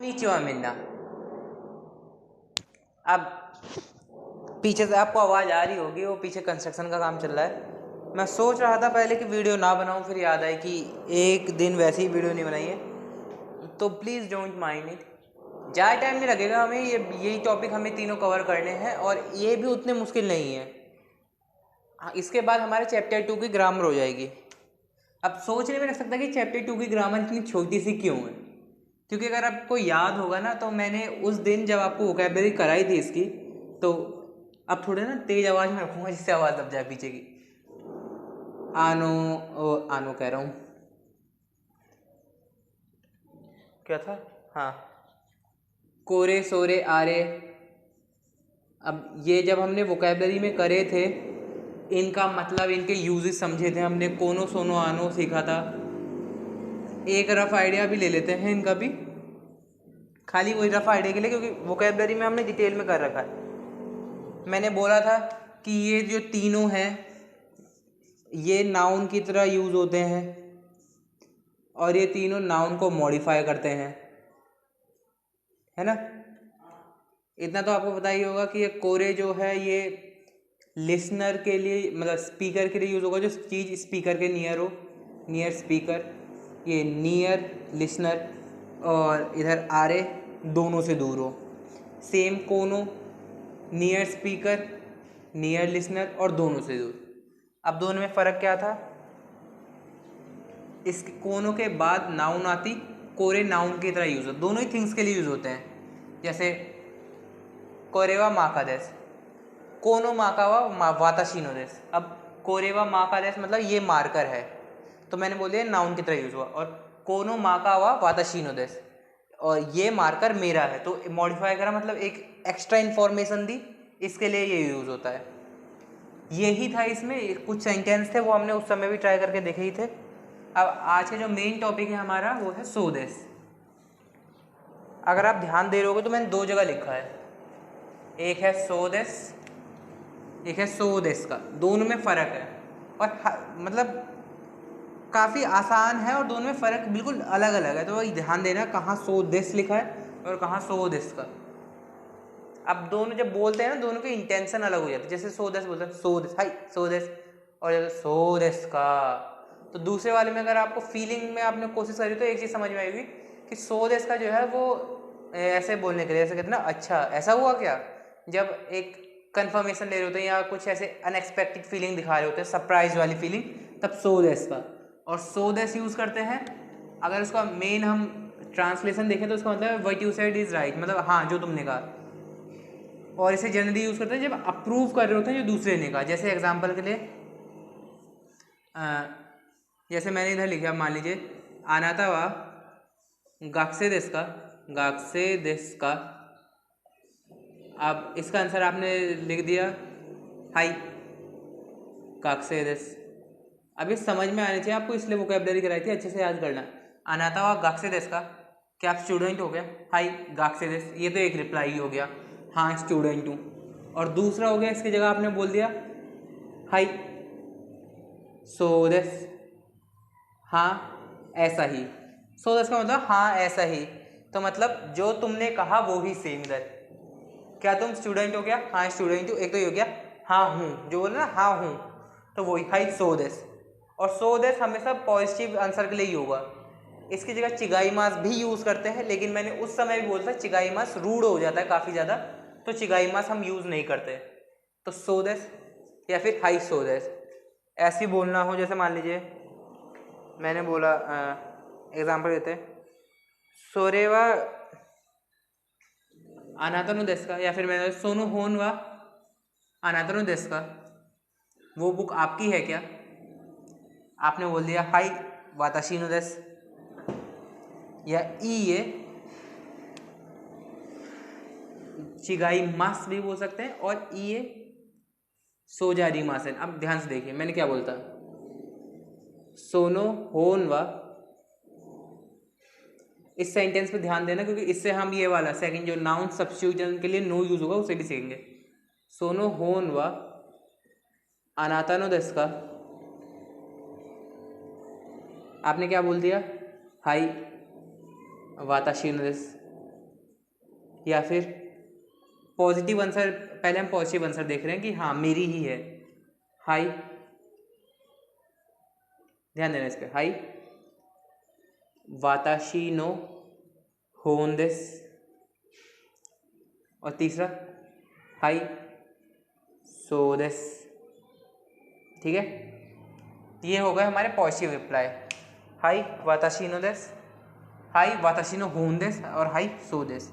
नीचे मिलना। अब पीछे से आपको आवाज़ आ रही होगी, वो पीछे कंस्ट्रक्शन का काम चल रहा है। मैं सोच रहा था पहले कि वीडियो ना बनाऊं, फिर याद आया कि एक दिन वैसे ही वीडियो नहीं बनाई है, तो प्लीज़ डोंट माइंड इट। ज़्यादा टाइम नहीं लगेगा हमें, यही टॉपिक हमें तीनों कवर करने हैं और ये भी उतने मुश्किल नहीं है। इसके बाद हमारे चैप्टर 2 की ग्रामर हो जाएगी। अब सोचने में लग सकता है कि चैप्टर 2 की ग्रामर इतनी छोटी सी क्यों है, क्योंकि अगर आपको याद होगा ना, तो मैंने उस दिन जब आपको वोकैबुलरी कराई थी इसकी, तो अब थोड़े ना तेज आवाज़ में रखूँगा जिससे आवाज़ दब जाए पीछे की। आनो कह रहा हूँ, क्या था, हाँ, कोरे सोरे आरे। अब ये जब हमने वोकैबुलरी में करे थे, इनका मतलब, इनके यूजेस समझे थे हमने। कोनो सोनो आनो सीखा था। एक रफ आइडिया भी ले लेते हैं इनका भी, खाली वही रफ आइडिया के लिए, क्योंकि वोकैबुलरी में हमने डिटेल में कर रखा है। मैंने बोला था कि ये जो तीनों हैं ये नाउन की तरह यूज़ होते हैं और ये तीनों नाउन को मॉडिफाई करते हैं, है ना। इतना तो आपको पता ही होगा कि ये कोरे जो है ये लिसनर के लिए, मतलब स्पीकर के लिए यूज़ होगा, जो चीज़ स्पीकर के नियर हो, नियर स्पीकर। ये नियर लिसनर, और इधर आरे दोनों से दूर हो। सेम कोनो, नियर स्पीकर, नियर लिसनर और दोनों से दूर। अब दोनों में फ़र्क क्या था, इस कोनो के बाद नाउन आती, कोरे नाउन की तरह यूज़ हो, दोनों ही थिंग्स के लिए यूज़ होते हैं। जैसे कोरेवा माकादेस, कोनो माकावा वाताशीनो देस। अब कोरेवा माकादेस मतलब ये मार्कर है, तो मैंने बोल दिया नाउन की तरह यूज़ हुआ। और कोनो माकावा वाताशीनो देस, और ये मार्कर मेरा है, तो मॉडिफाई करा, मतलब एक एक्स्ट्रा इन्फॉर्मेशन दी, इसके लिए ये यूज़ होता है। यही था इसमें, कुछ सेंटेंस थे वो हमने उस समय भी ट्राई करके देखे ही थे। अब आज का जो मेन टॉपिक है हमारा वो है सो दिस। अगर आप ध्यान दे रहे होगे तो मैंने दो जगह लिखा है, एक है सो दिस, एक है सो दिस का। दोनों में फ़र्क है और मतलब काफ़ी आसान है, और दोनों में फ़र्क बिल्कुल अलग अलग है। तो वही ध्यान देना कहाँ सो दिस लिखा है और कहाँ सो दिस का। अब दोनों जब बोलते हैं ना, दोनों की इंटेंशन अलग हो जाती है। जैसे सो दिस बोलते हैं, सो दिस, हाई सो दिस, और जैसे सो दिस का। तो दूसरे वाले में अगर आपको फीलिंग में आपने कोशिश करी तो एक चीज़ समझ में आएगी कि सो दिस का जो है वो ऐसे बोलने के लिए, ऐसे कहते हैं ना, अच्छा ऐसा हुआ क्या, जब एक कंफर्मेशन ले रहे होते हैं या कुछ ऐसे अनएक्सपेक्टेड फीलिंग दिखा रहे होते हैं, सरप्राइज वाली फीलिंग, तब सो दिस का। और सो दिस यूज़ करते हैं अगर उसका मेन हम ट्रांसलेशन देखें तो उसका मतलब है what you said is right, मतलब हाँ जो तुमने कहा। और इसे जनरली यूज़ करते हैं जब अप्रूव कर रहे होते हैं जो दूसरे ने कहा। जैसे एग्जांपल के लिए जैसे मैंने इधर लिखा, मान लीजिए आनाता वा गाक्से देस का, गाक्से देस का। अब इसका आंसर आपने लिख दिया हाई गाक्से देस। अब ये समझ में आनी चाहिए आपको, इसलिए वोकैबुलरी कराई थी, अच्छे से याद करना। आनाता वा गाक्से देस का, क्या आप स्टूडेंट हो गया, हाई गाक्से देस, ये तो एक रिप्लाई हो गया, हाँ स्टूडेंट हूँ। और दूसरा हो गया, इसकी जगह आपने बोल दिया हाई सो दिस, हाँ ऐसा ही। सो दिस का मतलब हाँ ऐसा ही, तो मतलब जो तुमने कहा वो ही सेम इधर। क्या तुम स्टूडेंट हो गया, हाँ स्टूडेंट हूँ, एक तो ये हो गया हाँ हूँ, जो बोले ना हाँ हूँ, तो वही हाई सो दिस। और सो दिस हमेशा पॉजिटिव आंसर के लिए ही होगा। इसकी जगह चिगाई मास भी यूज़ करते हैं, लेकिन मैंने उस समय भी बोला था चिगाई मास रूड हो जाता है काफ़ी ज़्यादा, तो चिगाई मास हम यूज़ नहीं करते। तो सो दिस या फिर हाई सो दिस ऐसे बोलना हो। जैसे मान लीजिए मैंने बोला, एग्जांपल देते हैं, सोरेवा अनातनु देस का, या फिर मैंने सोनो होन वा अनातनु देस का, वो बुक आपकी है क्या, आपने बोल दिया हाई वाताशीनो देस। या ई ये चिगाई मास भी बोल सकते हैं, और ई ये सोजारी मासन। अब ध्यान से देखिए मैंने क्या बोलता, सोनो होन वा, इस सेंटेंस पे ध्यान देना, क्योंकि इससे हम ये वाला सेकंड जो नाउन सब्स्टिट्यूशन के लिए नो यूज होगा उसे भी सीखेंगे। सोनो होन वा अनातानो देस का, आपने क्या बोल दिया हाई वाताशीनो देस। या फिर पॉजिटिव आंसर, पहले हम पॉजिटिव आंसर देख रहे हैं कि हाँ मेरी ही है। हाई, ध्यान देना इस पे, हाई वाताशी नो होन दिस, और तीसरा हाई सो दिस। ठीक है, ये हो गए हमारे पॉजिटिव रिप्लाई, हाई वाताशी नो दिस, हाई वाताशी नो होन दिस और हाई सो दिस।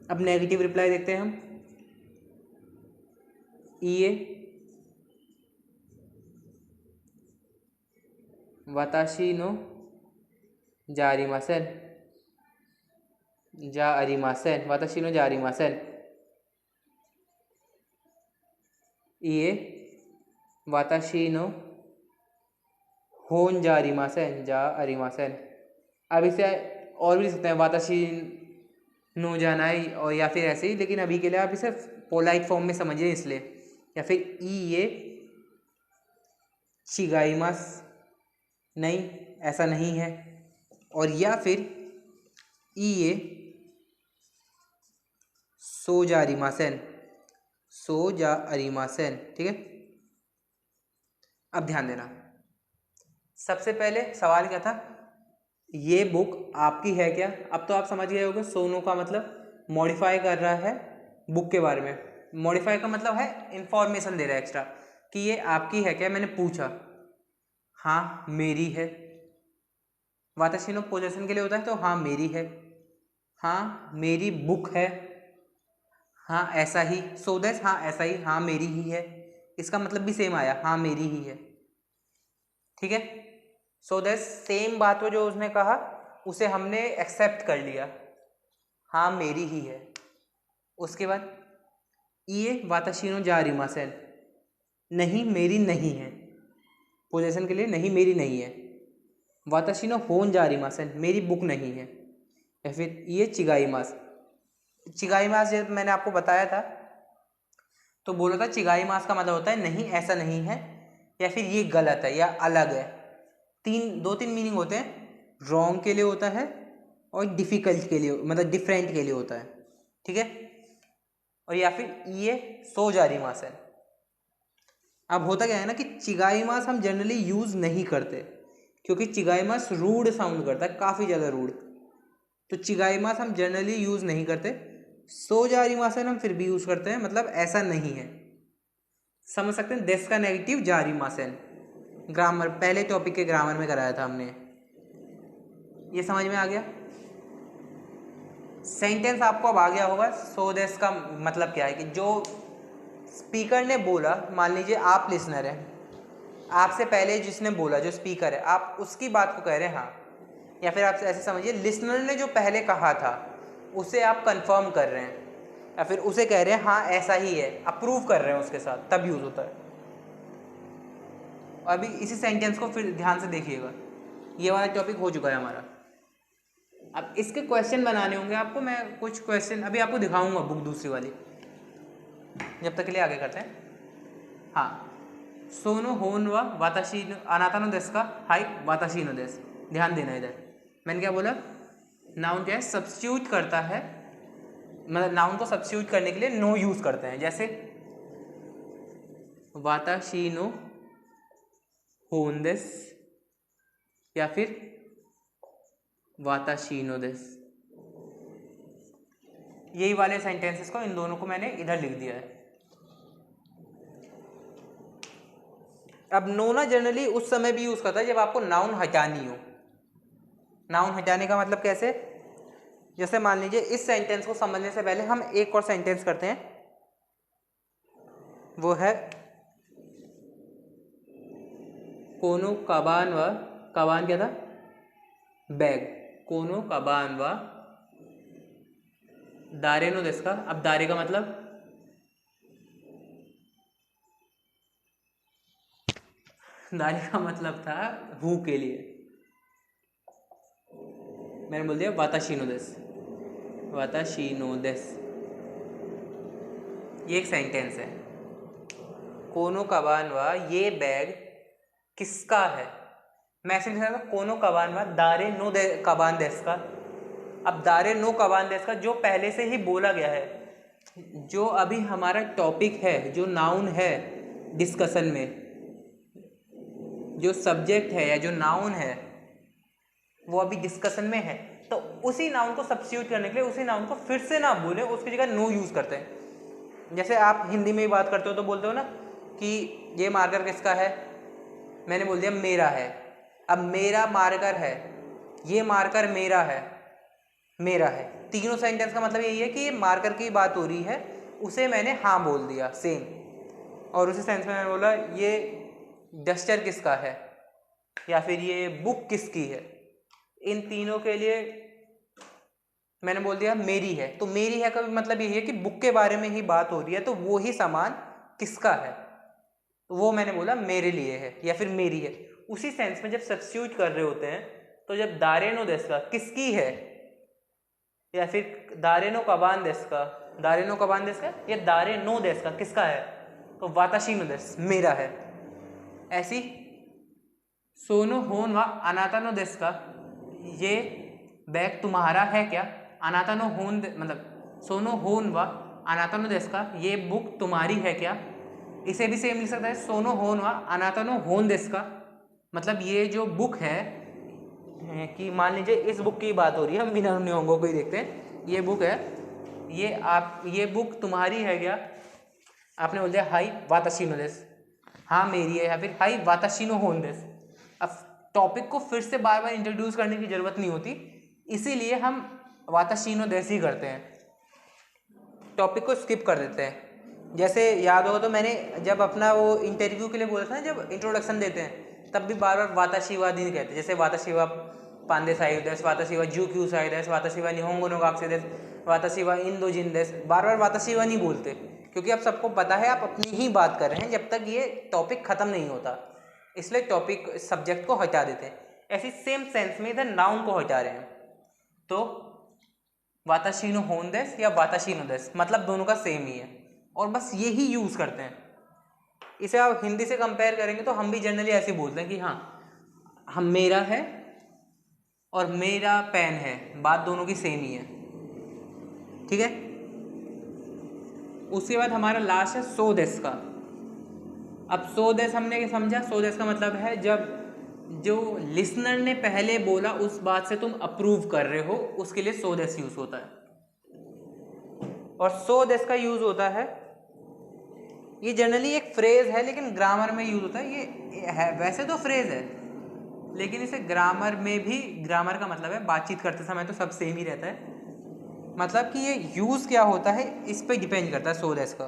अब नेगेटिव रिप्लाई देखते हैं हम, इए वाताशी नो जारिमासेन, जा अरिमासेन, वाताशी नो जारिमासेन। इए वाताशी नो होन जारिमासेन, जा अरिमासेन। अब इसे और भी लिख सकते हैं, वाताशी नो जानाई, और या फिर ऐसे ही, लेकिन अभी के लिए आप इसे पोलाइट फॉर्म में समझिए इसलिए। या फिर ये चिगाइमास, नहीं ऐसा नहीं है, और या फिर ये सोजा अरिमासेन, सोजा अरिमासेन। ठीक है, अब ध्यान देना, सबसे पहले सवाल क्या था, ये बुक आपकी है क्या। अब तो आप समझ गए होंगे, सोनो का मतलब मॉडिफाई कर रहा है बुक के बारे में, मॉडिफाई का मतलब है इंफॉर्मेशन दे रहा है एक्स्ट्रा, कि ये आपकी है क्या। मैंने पूछा, हाँ मेरी है। वाताशी नो पोजेशन के लिए होता है, तो हाँ मेरी है, हाँ मेरी बुक है, हाँ ऐसा ही, सो दैट, हाँ ऐसा ही, हाँ मेरी ही है। इसका मतलब भी सेम आया, हाँ मेरी ही है। ठीक है, सो दैट सेम बात को जो उसने कहा उसे हमने एक्सेप्ट कर लिया, हाँ मेरी ही है। उसके बाद ये वाताशी नो जारिमासेन, नहीं मेरी नहीं है, पोजीशन के लिए नहीं मेरी नहीं है। वाताशी नो होन जारिमासेन, मेरी बुक नहीं है। या फिर ये चिगाईमास, चिगाईमास जब मैंने आपको बताया था तो बोला था चिगाईमास का मतलब होता है नहीं ऐसा नहीं है, या फिर ये गलत है या अलग है। दो तीन मीनिंग होते हैं, रॉन्ग के लिए होता है और डिफिकल्ट के लिए, मतलब डिफरेंट के लिए होता है। ठीक है, और या फिर ये सो जारिमास है। अब होता क्या है ना कि चिगाईमास हम जनरली यूज नहीं करते, क्योंकि चिगाईमास रूड साउंड करता है, काफी ज्यादा रूड, तो चिगाईमास हम जनरली यूज नहीं करते। सो जारिमासन हम फिर भी यूज करते हैं, मतलब ऐसा नहीं है। समझ सकते हैं, देश का नेगेटिव जारिमासन, ग्रामर पहले टॉपिक के ग्रामर में कराया था हमने, ये समझ में आ गया। सेंटेंस आपको अब आ गया होगा, सो देश का मतलब क्या है कि जो स्पीकर ने बोला, मान लीजिए आप लिसनर हैं, आपसे पहले जिसने बोला जो स्पीकर है, आप उसकी बात को कह रहे हैं हाँ, या फिर आप ऐसे समझिए लिसनर ने जो पहले कहा था उसे आप कंफर्म कर रहे हैं, या फिर उसे कह रहे हैं हाँ ऐसा ही है, अप्रूव कर रहे हैं उसके साथ, तब यूज होता है। अभी इसी सेंटेंस को फिर ध्यान से देखिएगा, ये वाला टॉपिक हो चुका है हमारा। अब इसके क्वेश्चन बनाने होंगे आपको, मैं कुछ क्वेश्चन अभी आपको दिखाऊंगा बुक दूसरी वाली, जब तक के लिए आगे करते हैं। हाँ, सोनो होन व वाताशी अनाता नो देश का हाई वाताशी नो देश। ध्यान देना इधर, मैंने क्या बोला, नाउन क्या है, सब्स्टिट्यूट करता है, मतलब नाउन को सब्स्टिट्यूट करने के लिए नो यूज करते हैं, जैसे वाताशी नो होन देश या फिर वाताशी नो देश। यही वाले सेंटेंसेस को, इन दोनों को मैंने इधर लिख दिया है। अब नो ना जनरली उस समय भी यूज करता है जब आपको नाउन हटानी हो। नाउन हटाने का मतलब कैसे, जैसे मान लीजिए इस सेंटेंस को समझने से पहले हम एक और सेंटेंस करते हैं, वो है कोनो कबान व, कबान क्या था, बैग, कोनो कबान व दारे नो देश का। अब दारे का मतलब, दारे का मतलब था हु के लिए, मैंने बोल दिया वाताशी नो देश, वाताशी नो देश। ये एक सेंटेंस है, कोनो कबान व ये बैग किसका है। मैं ऐसे लिख सकता हूं, कोनो कबान व दारे नो दे कबान देश का, अब दारे नो कबान देश का जो पहले से ही बोला गया है, जो अभी हमारा टॉपिक है, जो नाउन है डिस्कशन में, जो सब्जेक्ट है या जो नाउन है वो अभी डिस्कशन में है, तो उसी नाउन को सब्स्टिट्यूट करने के लिए उसी नाउन को फिर से ना बोले, उसकी जगह नो यूज़ करते हैं। जैसे आप हिंदी में ही बात करते हो तो बोलते हो ना कि ये मार्कर किसका है, मैंने बोल दिया मेरा है। अब मेरा मार्कर है, ये मार्कर मेरा है, मेरा है, तीनों सेंटेंस का मतलब यही है कि ये मार्कर की बात हो रही है, उसे मैंने हाँ बोल दिया सेम। और उसी सेंस में मैंने बोला ये डस्टर किसका है या फिर ये बुक किसकी है, इन तीनों के लिए मैंने बोल दिया मेरी है। तो मेरी है का भी मतलब यही है कि बुक के बारे में ही बात हो रही है, तो वो ही सामान किसका है, तो वो मैंने बोला मेरे लिए है या फिर मेरी है। उसी सेंस में जब सब्स्टिट्यूट कर रहे होते हैं तो जब दारेनो देस्का किसकी है या फिर दारेनो कबान देस्का, दारेनो कबान देस्का या दारेनो देस्का किसका है, तो वाताशीनो देस मेरा है। ऐसी सोनो होन व अनातानो देस्का ये बैग तुम्हारा है क्या, अनातानो होन मतलब सोनो होन व अनातानो देस्का ये बुक तुम्हारी है क्या। इसे भी सेम लिख सकता है सोनो होन व अनातानो होन देस्का, मतलब ये जो बुक है कि मान लीजिए इस बुक की बात हो रही है, हम बिना निहोंगो को ही देखते हैं, ये बुक है, ये बुक तुम्हारी है क्या, आपने बोल दिया हाई वाताशीनो देस, हाँ मेरी है, या फिर हाई वाताशीनो होन देस। अब टॉपिक को फिर से बार बार इंट्रोड्यूस करने की जरूरत नहीं होती, इसीलिए हम वाताशीनो देस ही करते हैं, टॉपिक को स्किप कर देते हैं। जैसे याद होगा तो मैंने जब अपना वो इंटरव्यू के लिए बोला था ना, जब इंट्रोडक्शन देते हैं तब भी बार बार वाताशीवा दिन कहते हैं, जैसे वाताशीवा पांडे साहिब देश, वाताशीवा जू क्यू साहिब देश, वाताशीवा निहोंगो नो गाक्से देश, वाताशीवा इंदो जिन देश, बार बार वाताशीवा नहीं बोलते क्योंकि अब सबको पता है आप अपनी ही बात कर रहे हैं जब तक ये टॉपिक खत्म नहीं होता, इसलिए टॉपिक सब्जेक्ट को हटा देते हैं। ऐसी सेम सेंस में इधर नाउन को हटा रहे हैं, तो वाताशीनो होन देस या वाताशीनो देस मतलब दोनों का सेम ही है और बस यही यूज़ करते हैं। इसे आप हिंदी से कंपेयर करेंगे तो हम भी जनरली ऐसे बोलते हैं कि हाँ हम मेरा है और मेरा पेन है, बात दोनों की सेम ही है, ठीक है। उसके बाद हमारा लास्ट है सो देस का। अब सो देस हमने समझा, सो देस का मतलब है जब जो लिसनर ने पहले बोला उस बात से तुम अप्रूव कर रहे हो, उसके लिए सो देस यूज होता है। और सो देस का यूज होता है, ये जनरली एक फ्रेज है लेकिन ग्रामर में यूज होता है, ये है वैसे तो फ्रेज है लेकिन इसे ग्रामर में भी, ग्रामर का मतलब है बातचीत करते समय तो सब सेम ही रहता है, मतलब कि ये यूज़ क्या होता है इस पे डिपेंड करता है सो देस का।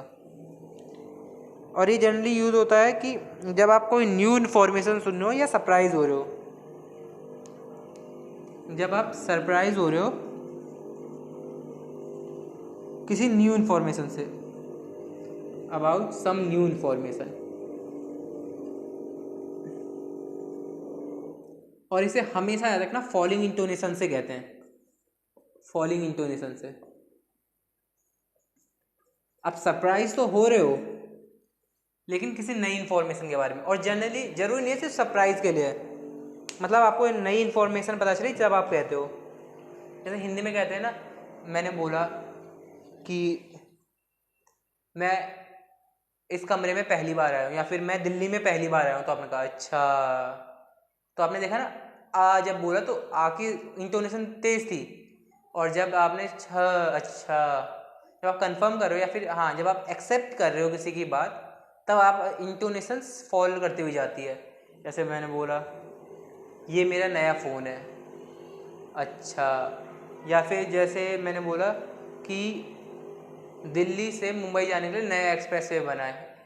और ये जनरली यूज़ होता है कि जब आप कोई न्यू इन्फॉर्मेशन सुन रहे हो या सरप्राइज हो रहे हो, जब आप सरप्राइज हो रहे हो किसी न्यू इन्फॉर्मेशन से, अबाउट सम न्यू इन्फॉर्मेशन, और इसे हमेशा याद रखना फॉलिंग इंटोनेशन से कहते हैं, फॉलिंग इंटोनेशन से। आप सरप्राइज तो हो रहे हो लेकिन किसी नई इन्फॉर्मेशन के बारे में, और जनरली जरूरी नहीं है सिर्फ सरप्राइज के लिए, मतलब आपको नई इन्फॉर्मेशन पता चली जब आप कहते हो, जैसे हिंदी में कहते हैं ना, मैंने बोला कि मैं इस कमरे में पहली बार आया हूँ या फिर मैं दिल्ली में पहली बार आया हूँ, तो आपने कहा अच्छा, तो आपने देखा ना आ जब बोला तो आ की इंटोनेशन तेज थी, और जब आपने अच्छा, जब आप कंफर्म कर रहे हो या फिर हाँ जब आप एक्सेप्ट कर रहे हो किसी की बात, तब आप इंटोनेशंस फॉलो करती हुई जाती है। जैसे मैंने बोला ये मेरा नया फ़ोन है, अच्छा, या फिर जैसे मैंने बोला कि दिल्ली से मुंबई जाने के लिए नया एक्सप्रेस वे बना है,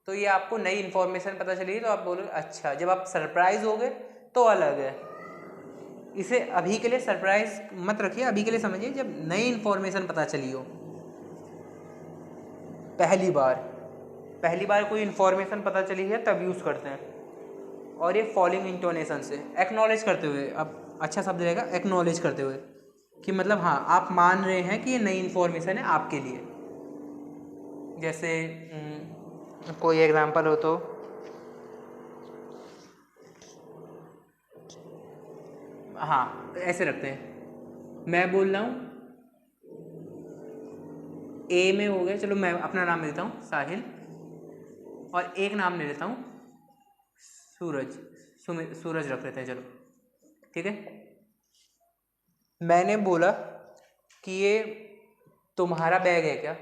तो ये आपको नई इन्फॉर्मेशन पता चली तो आप बोलोगे अच्छा। जब आप सरप्राइज हो गए तो अलग है, इसे अभी के लिए सरप्राइज मत रखिए, अभी के लिए समझिए जब नई इन्फॉर्मेशन पता चली हो, पहली बार कोई इन्फॉर्मेशन पता चली है तब यूज़ करते हैं। और ये फॉलोइंग इंटोनेशन से एक्नॉलेज करते हुए, अब अच्छा शब्द रहेगा एक्नॉलेज करते हुए, कि मतलब हाँ आप मान रहे हैं कि ये नई इन्फॉर्मेशन है आपके लिए। जैसे कोई एग्जांपल हो तो हाँ ऐसे रखते हैं, मैं बोल रहा हूँ ए में हो गया, चलो मैं अपना नाम ले लेता हूँ साहिल, और एक नाम ले लेता हूँ सूरज, सूरज रख लेते हैं चलो, ठीक है। मैंने बोला कि ये तुम्हारा बैग है क्या?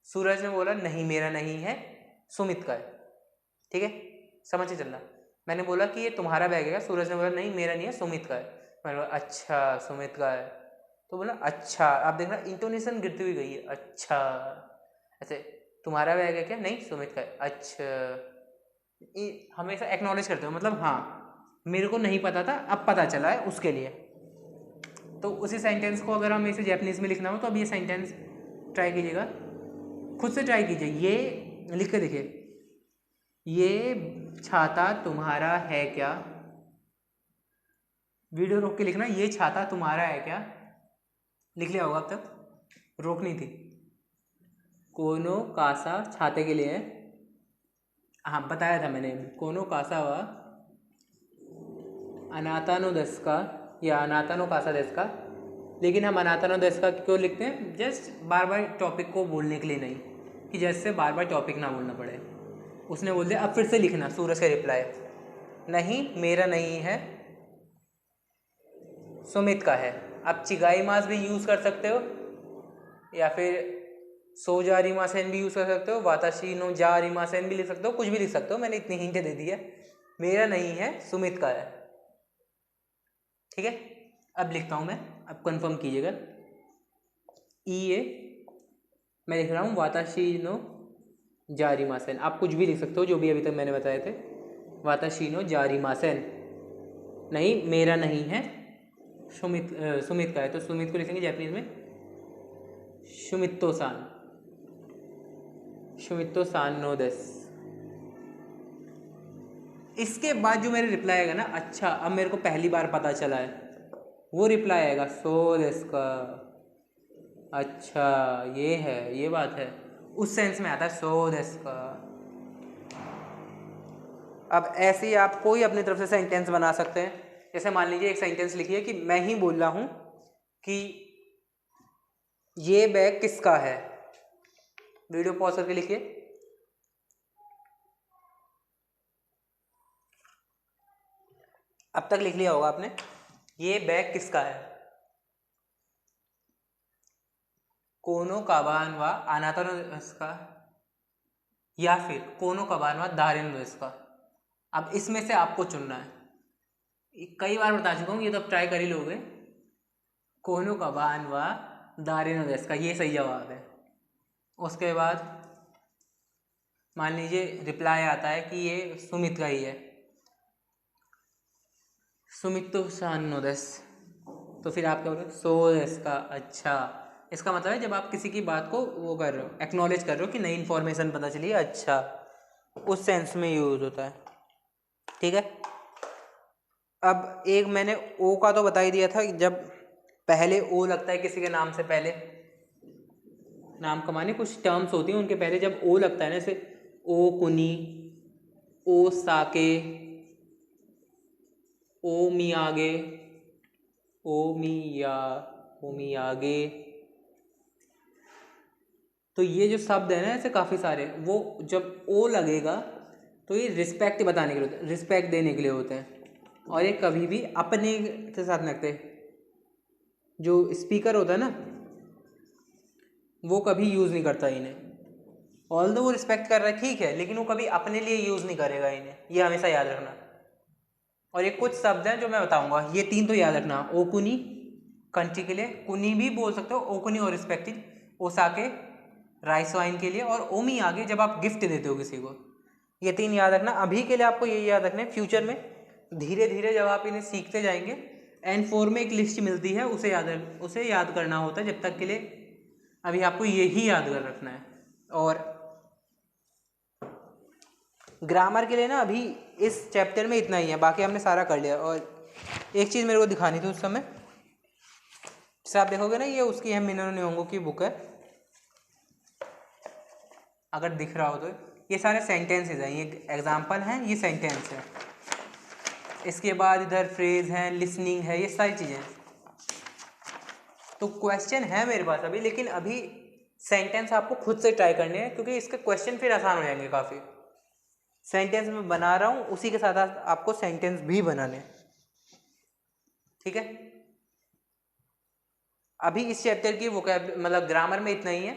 सूरज ने बोला नहीं मेरा नहीं है, सुमित का है, ठीक है, समझ के चलना। मैंने बोला कि ये तुम्हारा बैग है क्या? सूरज ने बोला नहीं मेरा नहीं है, सुमित का है। मैंने बोला अच्छा सुमित का है, तो बोला अच्छा, आप देखना इंटोनेशन गिरती हुई गई है, अच्छा ऐसे, तुम्हारा बैग है क्या? नहीं सुमित का है, अच्छा। हमेशा एक्नॉलेज करते हो, मतलब हाँ मेरे को नहीं पता था अब पता चला है उसके लिए। तो उसी सेंटेंस को अगर हम इसे जैपनीज में लिखना हो तो अब ये सेंटेंस ट्राई कीजिएगा, खुद से ट्राई कीजिए, ये लिख के देखिए, ये छाता तुम्हारा है क्या? वीडियो रोक के लिखना, ये छाता तुम्हारा है क्या? लिख लिया होगा अब तक, रोकनी थी। कोनो कासा छाते के लिए है, हाँ बताया था मैंने, कोनो कासा वा अनातानो देस्का या अनातानो कासा देस्का, लेकिन हम अनातानो देस्का क्यों लिखते हैं? जस्ट बार बार टॉपिक को बोलने के लिए नहीं, कि जैसे बार बार टॉपिक ना बोलना पड़े। उसने बोल दिया अब फिर से लिखना, सूरज का रिप्लाई, नहीं मेरा नहीं है, सुमित का है। आप चिगाई मास भी यूज़ कर सकते हो, या फिर सो जा रिमासेन भी यूज़ कर सकते हो, वाताशी नो जा रिमासेन भी लिख सकते हो, कुछ भी लिख सकते हो, मैंने इतनी हिंट दे दी है। मेरा नहीं है, सुमित का है, ठीक है। अब लिखता हूँ मैं, अब कंफर्म कीजिएगा। ए मैं लिख रहा हूँ वाताशी नो जा रिमासेन, आप कुछ भी लिख सकते हो जो भी अभी तक मैंने बताए थे। वाताशी नो जा रिमासेन, नहीं मेरा नहीं है, सुमित का है, तो सुमित को लिखेंगे जापानीज में शुमित्तो सान, शुमित्तो सान नो देस। इसके बाद जो मेरे रिप्लाई आएगा ना, अच्छा अब मेरे को पहली बार पता चला है, वो रिप्लाई आएगा सो देस का, अच्छा ये है, ये बात है, उस सेंस में आता है सो देस का। अब ऐसे ही आप कोई अपनी तरफ से सेंटेंस बना सकते हैं। जैसे मान लीजिए एक सेंटेंस लिखिए कि मैं ही बोल रहा हूँ कि ये बैग किसका है। वीडियो पॉज करके लिखिए, अब तक लिख लिया होगा आपने, ये बैग किसका है। कोनो काबान वा अनातानो इसका, या फिर कोनो काबान वा दारिनो इसका। अब इसमें से आपको चुनना है, कई बार बता चुका हूँ, ये तो अब ट्राई कर ही लोगे। कोनो काबान वा दारिनो इसका, ये सही जवाब है। उसके बाद मान लीजिए रिप्लाई आता है कि ये सुमित का ही है, सुमित्तो सान नो देस, तो फिर आप क्या बोलोगे सो देस का, अच्छा। इसका मतलब है जब आप किसी की बात को वो कर रहे हो, एक्नॉलेज कर रहे हो कि नई इन्फॉर्मेशन पता चली, अच्छा, उस सेंस में यूज होता है, ठीक है। अब एक मैंने ओ का तो बता ही दिया था, जब पहले ओ लगता है किसी के नाम से पहले, नाम कमाने कुछ टर्म्स होती हैं उनके पहले जब ओ लगता है ना, जैसे ओ कुनी, ओ साके, ओ मियागे, ओ मियागे, तो ये जो शब्द है ना ऐसे काफ़ी सारे, वो जब ओ लगेगा तो ये रिस्पेक्ट बताने के लिए होते हैं, रिस्पेक्ट देने के लिए होते हैं, और ये कभी भी अपने के साथ लगते हैं। जो स्पीकर होता है ना वो कभी यूज़ नहीं करता इन्हें, ऑल्दो वो रिस्पेक्ट कर रहा है ठीक है, लेकिन वो कभी अपने लिए यूज़ नहीं करेगा इन्हें, ये हमेशा याद रखना। और ये कुछ शब्द हैं जो मैं बताऊंगा, ये तीन तो याद रखना, ओकुनी कंट्री के लिए, कुनी भी बोल सकते हो, ओकुनी और रिस्पेक्टिव, ओसाके राइस वाइन के लिए, और ओमी आगे जब आप गिफ्ट देते हो किसी को। ये तीन याद रखना, अभी के लिए आपको ये याद रखना है, फ्यूचर में धीरे धीरे जब आप इन्हें सीखते जाएंगे, N4 में एक लिस्ट मिलती है, उसे याद करना होता है, जब तक के लिए अभी आपको यही याद कर रखना है। और ग्रामर के लिए ना अभी इस चैप्टर में इतना ही है, बाकी हमने सारा कर लिया। और एक चीज़ मेरे को दिखानी थी उस समय, जैसे आप देखोगे ना ये उसकी है, मिनोनो निहोंगो की बुक है, अगर दिख रहा हो तो ये सारे सेंटेंसेस हैं, ये एग्जाम्पल हैं, ये सेंटेंस है, इसके बाद इधर फ्रेज हैं, लिसनिंग है, ये सारी चीज़ें हैं। तो क्वेश्चन है मेरे पास अभी, लेकिन अभी सेंटेंस आपको खुद से ट्राई करने हैं, क्योंकि इसके क्वेश्चन फिर आसान हो जाएंगे काफ़ी। सेंटेंस में बना रहा हूँ, उसी के साथ आपको सेंटेंस भी बनाने हैं, ठीक है। अभी इस चैप्टर की मतलब ग्रामर में इतना ही है।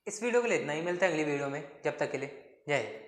इस वीडियो के लिए इतना ही, मिलता है अगली वीडियो में, जब तक के लिए जय हिंद।